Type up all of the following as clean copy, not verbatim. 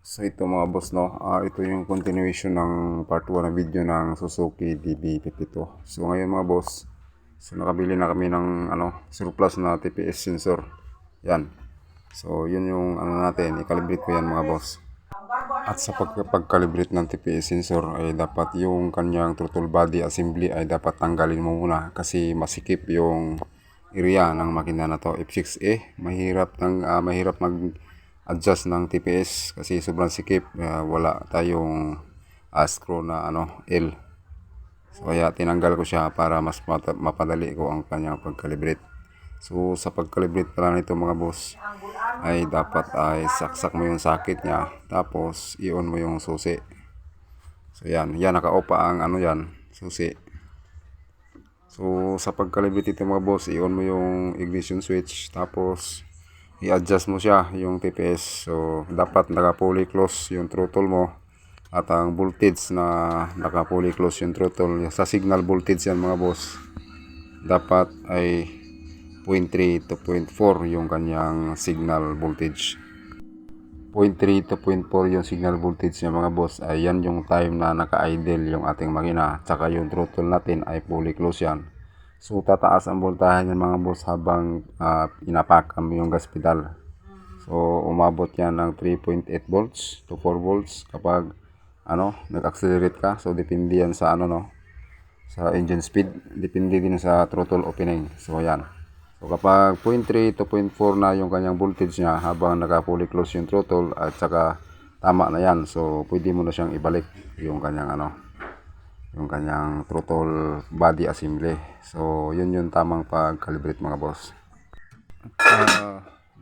So ito mga boss no, ito yung continuation ng part 1 ng video ng Suzuki DB52. So ngayon mga boss, so nakabili na kami ng surplus na TPS sensor. Yan. So yun yung natin, i-calibrate ko yan mga boss. At sa pagkalibrate ng TPS sensor ay dapat yung kanyang throttle body assembly ay dapat tanggalin mo muna kasi masikip yung area ng makina na to. F6A, mahirap mag-adjust ng TPS kasi sobrang sikip, wala tayong screw na L. So kaya tinanggal ko siya para mas mapadali ko ang kanyang pagkalibrate. So sa pagkalibrate pala nito mga boss ay dapat ay saksak mo yung socket niya, tapos i-on mo yung susi. So yan naka-opa ang yan, susi. So sa pagkalibrate ito mga boss, i-on mo yung ignition switch, tapos i-adjust mo siya yung TPS. So dapat naka-fully close yung throttle mo at ang voltage na naka-fully close yung throttle. Sa signal voltage yan mga boss, dapat ay 0.3 to 0.4 yung kanyang signal voltage. 0.3 to 0.4 yung signal voltage niya mga boss, ay yan yung time na naka-idle yung ating makina, tsaka yung throttle natin ay fully close yan. So tataas ang voltahe niyan mga boss habang inapakan mo yung gas pedal. So umabot yan ng 3.8 volts to 4 volts kapag nag-accelerate ka. So depende yan sa sa engine speed, depende din sa throttle opening. So yan. So kapag 0.3 to 0.4 na yung kanyang voltage niya habang naka-fully close yung throttle at saka tama na yan, so pwede mo na siyang ibalik yung kanyang yung kanyang throttle body assembly. So yun yung tamang pag-calibrate mga boss.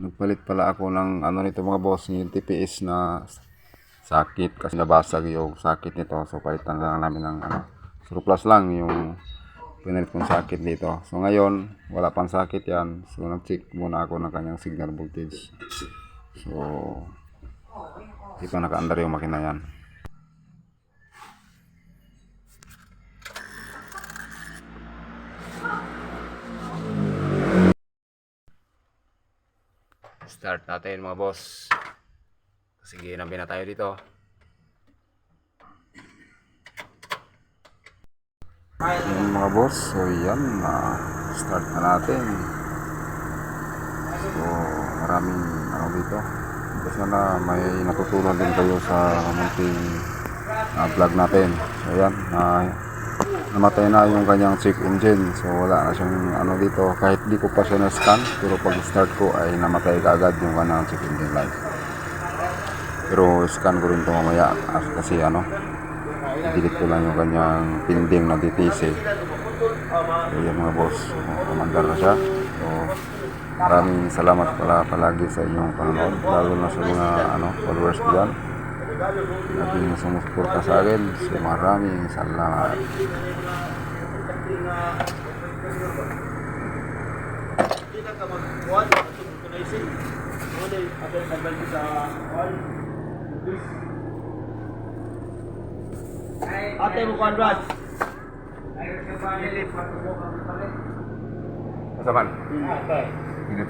Nagpalit pala ako ng nito mga boss, yung TPS na socket kasi nabasag yung socket nito. So palitan lang namin ng surplus lang yung pinalit kong socket dito. So ngayon wala pang socket yan, so nag-check muna ako ng kanyang signal voltage. So di pa naka-andar yung makina yan. Start natin mga boss. Sige, nabi na tayo dito. Yan mga boss, so yan, start na natin. So maraming dito. Sana may natutunan din kayo sa munting vlog natin. So yan, namatay na yung kanyang check engine. So wala na siyang dito, kahit di ko pa siya na-scan, pero pag start ko ay namatay kaagad yung kanyang check engine light. Pero scan ko rin ito mamaya kasi i-delete ko lang yung kanyang pinding na DTC. So yan mga boss, kumandar na siya. So maraming salamat palagi sa inyong panonood, lalo na sa mga followers ko yan, naging sumusuporta sa akin. So maraming salamat. Ate mo kuan Kasaman? Okay. Ingat.